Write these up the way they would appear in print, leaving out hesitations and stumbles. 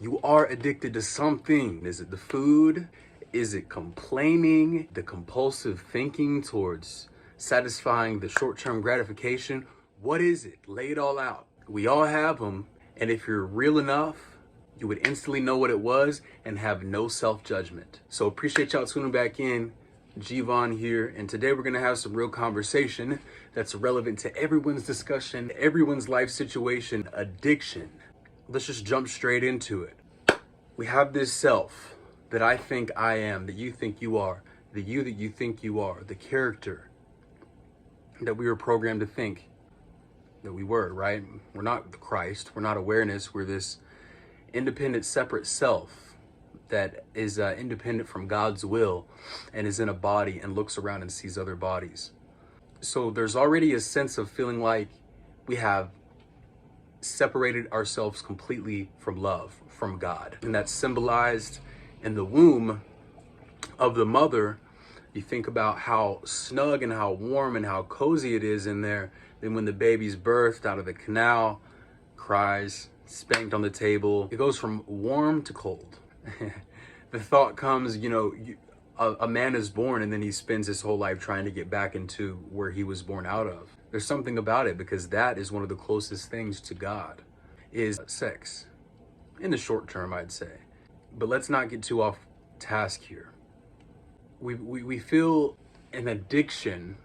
You are addicted to something. Is it the food? Is it complaining? The compulsive thinking towards satisfying the short-term gratification? What is it? Lay it all out. We all have them. And if you're real enough, you would instantly know what it was and have no self-judgment. So appreciate y'all tuning back in. Jivan here, and today we're gonna have some real conversation that's relevant to everyone's discussion, everyone's life situation, addiction. Let's just jump straight into it. We have this self that I think I am, that you think you are, the you that you think you are, the character that we were programmed to think that we were, right? We're not the Christ, we're not awareness, we're this independent, separate self that is independent from God's will and is in a body and looks around and sees other bodies. So there's already a sense of feeling like we have separated ourselves completely from love, from God. And that's symbolized in the womb of the mother. You think about how snug and how warm and how cozy it is in there. Then when the baby's birthed out of the canal, cries, spanked on the table, it goes from warm to cold. The thought comes, a man is born and then he spends his whole life trying to get back into where he was born out of. There's something about it, because that is one of the closest things to God, is sex. In the short term, I'd say. But let's not get too off task here. We feel an addiction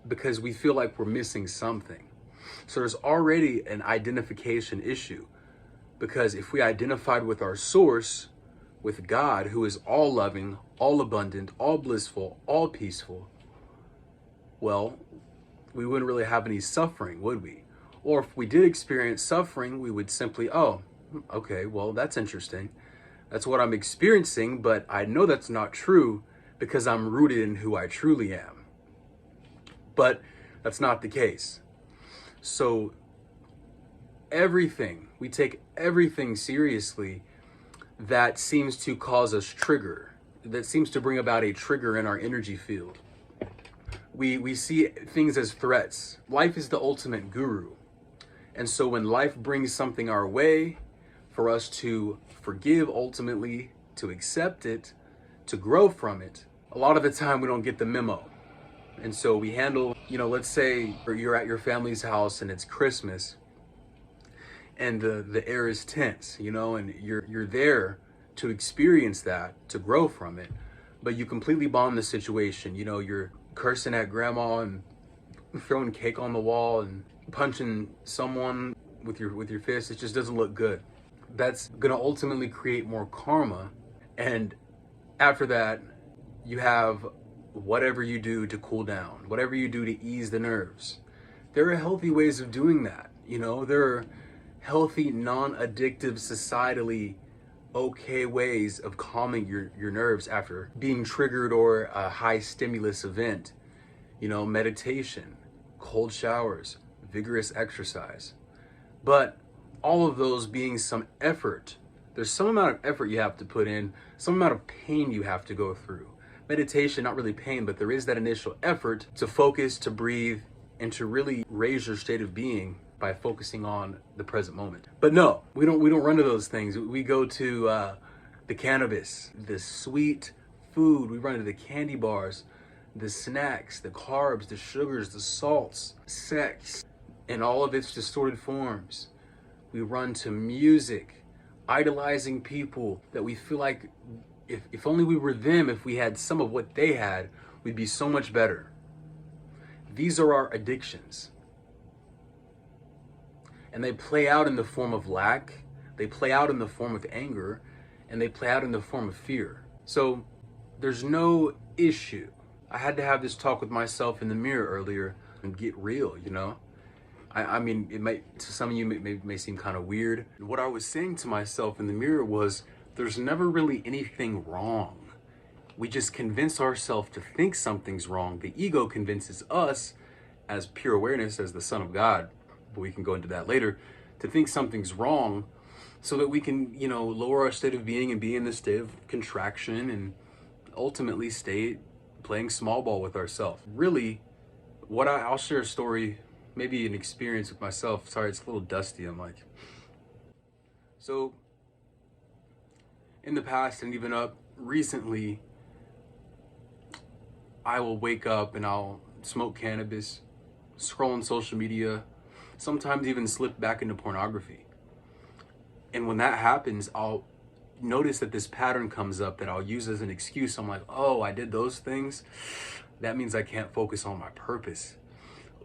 because we feel like we're missing something. So there's already an identification issue, because if we identified with our source, with God, who is all loving, all abundant, all blissful, all peaceful, well, we wouldn't really have any suffering, would we? Or if we did experience suffering, we would simply, oh, okay, well, that's interesting. That's what I'm experiencing, but I know that's not true because I'm rooted in who I truly am. But that's not the case. So we take everything seriously that seems to cause us trigger, that seems to bring about a trigger in our energy field. We see things as threats. Life is the ultimate guru. And so when life brings something our way, for us to forgive, ultimately, to accept it, to grow from it, a lot of the time we don't get the memo. And so we handle, let's say you're at your family's house and it's Christmas and the air is tense, and you're there to experience that, to grow from it, but you completely bomb the situation. You're cursing at grandma and throwing cake on the wall and punching someone with your fist. It just doesn't look good. That's gonna ultimately create more karma. And after that, you have whatever you do to cool down, whatever you do to ease the nerves. There are healthy ways of doing that. There are healthy, non-addictive, societally okay ways of calming your nerves after being triggered or a high stimulus event. Meditation, cold showers, vigorous exercise. But all of those being some effort. There's some amount of effort you have to put in, some amount of pain you have to go through. Meditation, not really pain, but there is that initial effort to focus, to breathe, and to really raise your state of being by focusing on the present moment. But no, we don't run to those things. We go to the cannabis, the sweet food. We run to the candy bars, the snacks, the carbs, the sugars, the salts, sex, in all of its distorted forms. We run to music, idolizing people that we feel like if only we were them, if we had some of what they had, we'd be so much better. These are our addictions. And they play out in the form of lack, they play out in the form of anger, and they play out in the form of fear. So there's no issue. I had to have this talk with myself in the mirror earlier and get real, I mean, it might, to some of you, may seem kind of weird. What I was saying to myself in the mirror was, there's never really anything wrong. We just convince ourselves to think something's wrong. The ego convinces us, as pure awareness, as the Son of God, but we can go into that later, to think something's wrong so that we can, lower our state of being and be in the state of contraction and ultimately stay playing small ball with ourselves. Really, I'll share a story, maybe an experience with myself. Sorry, it's a little dusty. I'm like, So in the past and even up recently, I will wake up and I'll smoke cannabis, scroll on social media, sometimes even slip back into pornography. And when that happens, I'll notice that this pattern comes up that I'll use as an excuse. I'm like, oh, I did those things. That means I can't focus on my purpose.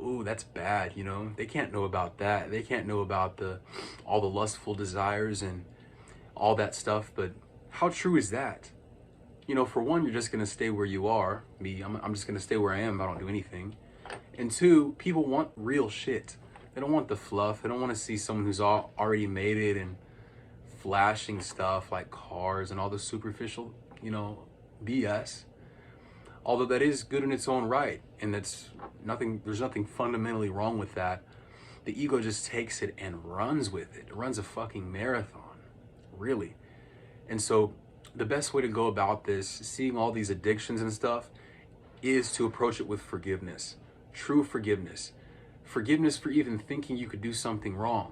Ooh, that's bad, you know? They can't know about that. They can't know about all the lustful desires and all that stuff. But how true is that? You know, for one, you're just going to stay where you are. Me, I'm just going to stay where I am if I don't do anything. And two, people want real shit. They don't want the fluff. They don't want to see someone who's already made it and flashing stuff like cars and all the superficial, you know, BS. Although that is good in its own right, and there's nothing fundamentally wrong with that. The ego just takes it and runs with it. It runs a fucking marathon, really. And so the best way to go about this, seeing all these addictions and stuff, is to approach it with forgiveness. True forgiveness. Forgiveness for even thinking you could do something wrong.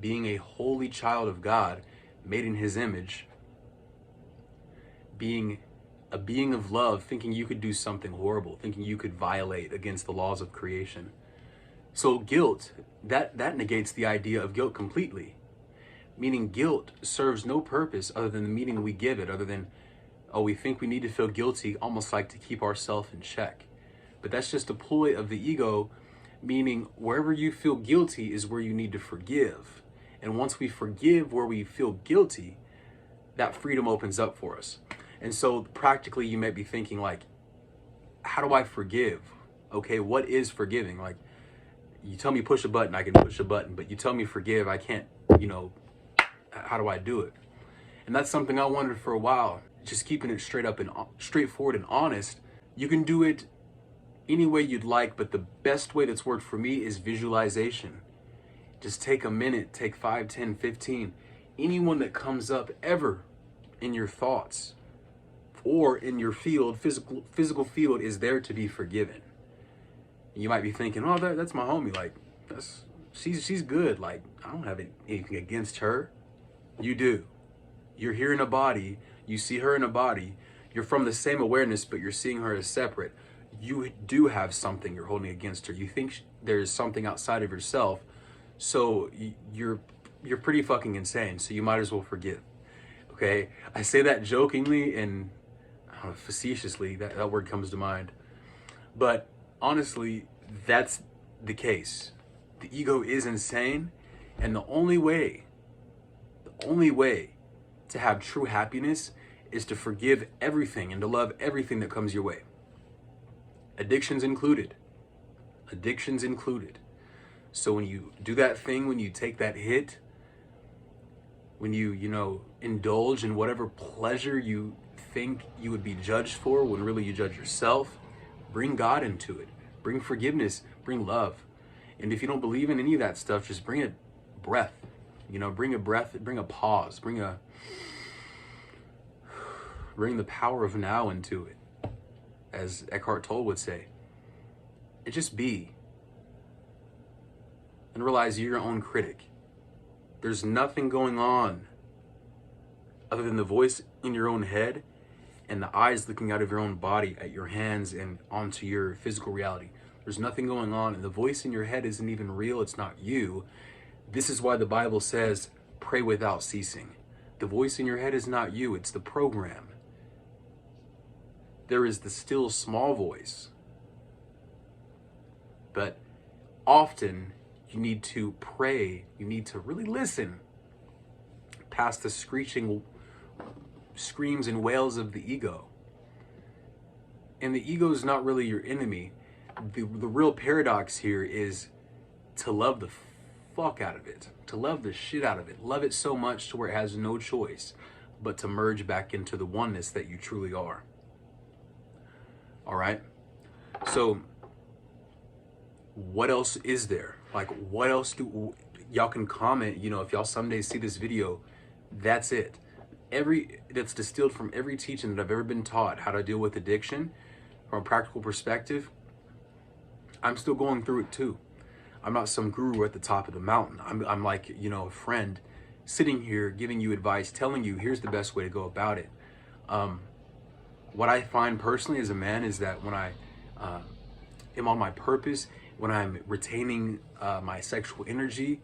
Being a holy child of God, made in his image, being a being of love, thinking you could do something horrible, thinking you could violate against the laws of creation. So guilt, that negates the idea of guilt completely. Meaning guilt serves no purpose other than the meaning we give it, other than, oh, we think we need to feel guilty, almost like to keep ourselves in check. But that's just a ploy of the ego, meaning wherever you feel guilty is where you need to forgive. And once we forgive where we feel guilty, that freedom opens up for us. And so practically you might be thinking like, how do I forgive? Okay, what is forgiving? Like, you tell me push a button, I can push a button, but you tell me forgive, I can't, you know, how do I do it? And that's something I wondered for a while. Just keeping it straightforward and honest. You can do it any way you'd like, but the best way that's worked for me is visualization. Just take a minute, take 5, 10, 15. Anyone that comes up ever in your thoughts or in your field, physical field, is there to be forgiven. You might be thinking, oh, that's my homie. Like, she's good. Like, I don't have anything against her. You do. You're here in a body. You see her in a body. You're from the same awareness, but you're seeing her as separate. You do have something you're holding against her. You think there's something outside of yourself. So you're pretty fucking insane. So you might as well forgive. Okay? I say that jokingly and facetiously. That word comes to mind. But honestly, that's the case. The ego is insane. And the only way to have true happiness is to forgive everything and to love everything that comes your way. Addictions included. So when you do that thing, when you take that hit, when you indulge in whatever pleasure you think you would be judged for, when really you judge yourself, bring God into it. Bring forgiveness, bring love. And if you don't believe in any of that stuff, just bring a breath. Bring a breath, bring a pause, bring the power of now into it, as Eckhart Tolle would say. And just be. And realize you're your own critic. There's nothing going on other than the voice in your own head and the eyes looking out of your own body at your hands and onto your physical reality. There's nothing going on, and the voice in your head isn't even real. It's not you. This is why the Bible says, pray without ceasing. The voice in your head is not you. It's the program. There is the still small voice. But often you need to pray. You need to really listen past the screeching screams and wails of the ego. And the ego is not really your enemy. The real paradox here is to love the fuck out of it, to love the shit out of it, love it so much to where it has no choice but to merge back into the oneness that you truly are. All right? So what else is there? Like, what else do y'all can comment, if y'all someday see this video, that's it. That's distilled from every teaching that I've ever been taught how to deal with addiction from a practical perspective. I'm still going through it too. I'm not some guru at the top of the mountain. I'm like, a friend sitting here giving you advice, telling you here's the best way to go about it. What I find personally as a man is that when I am on my purpose, when I'm retaining my sexual energy,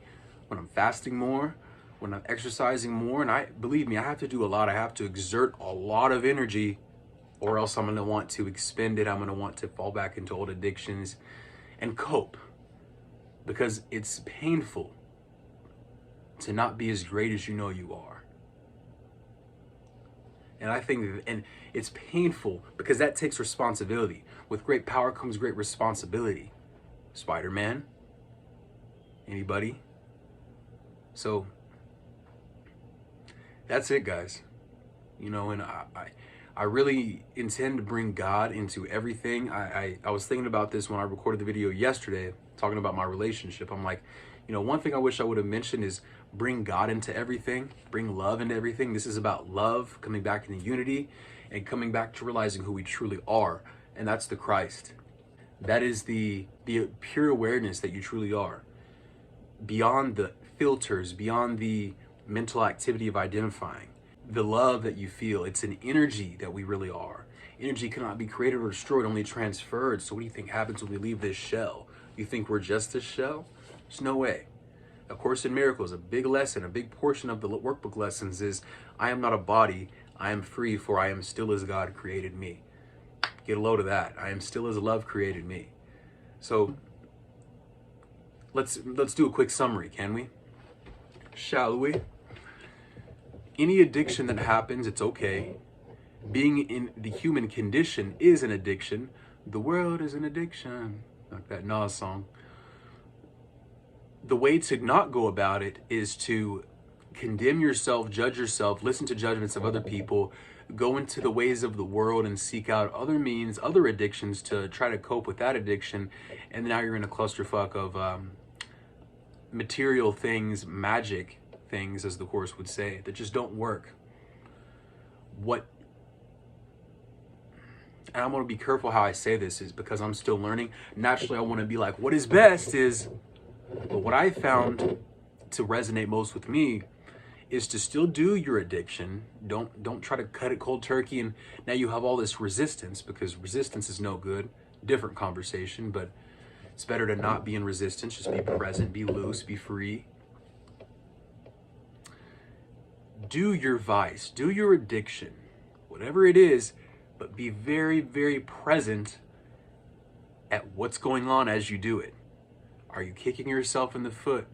when I'm fasting more, when I'm exercising more, and believe me, I have to do a lot. I have to exert a lot of energy, or else I'm gonna want to expend it. I'm gonna want to fall back into old addictions and cope, because it's painful to not be as great as you know you are. And I think, and it's painful because that takes responsibility. With great power comes great responsibility. Spider-Man? Anybody? So that's it, guys. You know, and I really intend to bring God into everything. I was thinking about this when I recorded the video yesterday, talking about my relationship. I'm like, you know, one thing I wish I would have mentioned is bring God into everything, bring love into everything. This is about love, coming back into unity, and coming back to realizing who we truly are, and that's the Christ. That is the pure awareness that you truly are, beyond the filters, beyond the mental activity of identifying. The love that you feel, it's an energy that we really are. Energy cannot be created or destroyed, only transferred. So what do you think happens when we leave this shell? You think we're just a shell? There's no way. A Course in Miracles, a big lesson, a big portion of the workbook lessons is, I am not a body, I am free, for I am still as God created me. Get a load of that. I am still as love created me. So let's do a quick summary, can we? Shall we? Any addiction that happens, it's okay. Being in the human condition is an addiction. The world is an addiction. Like that Nas song. The way to not go about it is to condemn yourself, judge yourself, listen to judgments of other people, go into the ways of the world and seek out other means, other addictions to try to cope with that addiction. And now you're in a clusterfuck of material things, magic things, as the Course would say, that just don't work. And I'm going to be careful how I say this, is because I'm still learning. Naturally, I want to be like, what is best is, but what I found to resonate most with me is to still do your addiction. Don't try to cut it cold turkey, and now you have all this resistance, because resistance is no good. Different conversation, but it's better to not be in resistance. Just be present, be loose, be free. Do your vice, do your addiction, whatever it is, but be very, very present at what's going on as you do it. Are you kicking yourself in the foot?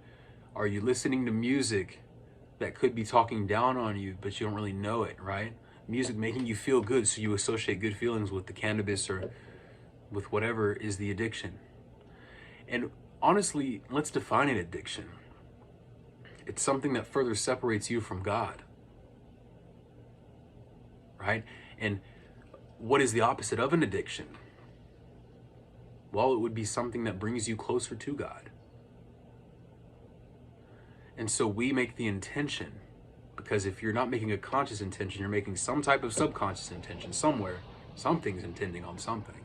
Are you listening to music that could be talking down on you, but you don't really know it, right? Music making you feel good, so you associate good feelings with the cannabis or with whatever is the addiction. And honestly, let's define an addiction. It's something that further separates you from God, right? And what is the opposite of an addiction? Well, it would be something that brings you closer to God. And so we make the intention, because if you're not making a conscious intention, you're making some type of subconscious intention somewhere. Something's intending on something.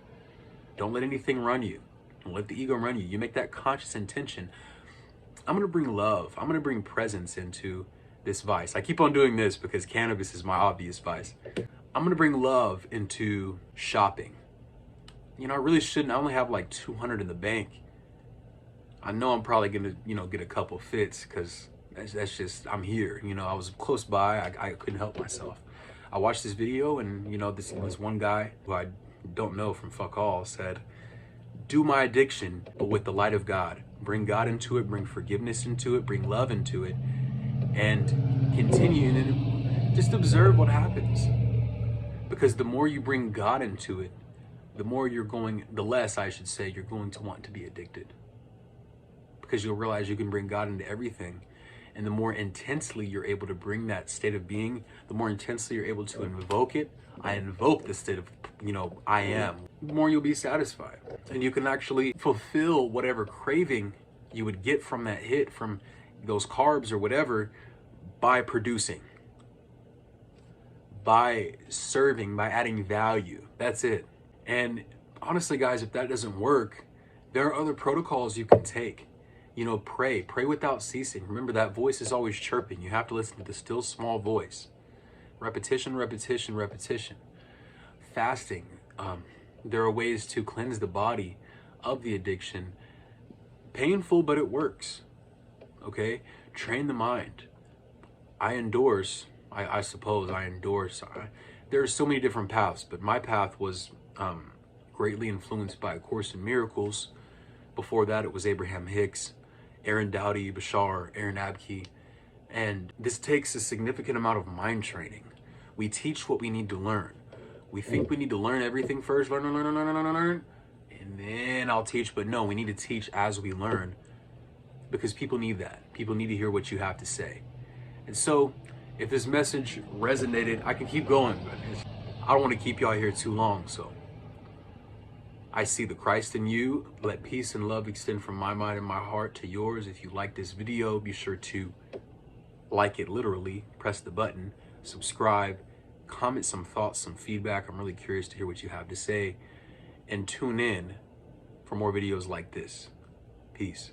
Don't let anything run you. Don't let the ego run you. You make that conscious intention. I'm going to bring love. I'm going to bring presence into this vice. I keep on doing this because cannabis is my obvious vice. I'm going to bring love into shopping. You know, I really shouldn't. I only have like 200 in the bank. I know I'm probably going to, you know, get a couple fits, because that's just, I'm here. You know, I was close by. I couldn't help myself. I watched this video, and, you know, this one guy who I don't know from fuck all said, do my addiction, but with the light of God. Bring God into it, bring forgiveness into it, bring love into it, and continue, and just observe what happens. Because the more you bring God into it, the less, I should say, you're going to want to be addicted. Because you'll realize you can bring God into everything. And the more intensely you're able to bring that state of being, the more intensely you're able to invoke it. I invoke the state of, you know, I am. The more you'll be satisfied. And you can actually fulfill whatever craving you would get from that hit, from those carbs or whatever, by producing, by serving, by adding value. That's it. And honestly, guys, if that doesn't work, there are other protocols you can take. You know, pray without ceasing. Remember, that voice is always chirping. You have to listen to the still small voice. Repetition, repetition, repetition. Fasting. There are ways to cleanse the body of the addiction. Painful, but it works. Okay? Train the mind. I endorse, I suppose I endorse. There are so many different paths, but my path was greatly influenced by A Course in Miracles. Before that, it was Abraham Hicks, Aaron Dowdy, Bashar, Aaron Abke. And this takes a significant amount of mind training. We teach what we need to learn. We think we need to learn everything first, learn, and then I'll teach. But no, we need to teach as we learn, because people need that. People need to hear what you have to say. And so, if this message resonated, I can keep going, but I don't want to keep y'all here too long. So, I see the Christ in you. Let peace and love extend from my mind and my heart to yours. If you like this video, be sure to like it literally, press the button, subscribe, comment some thoughts, some feedback. I'm really curious to hear what you have to say, and tune in for more videos like this. Peace.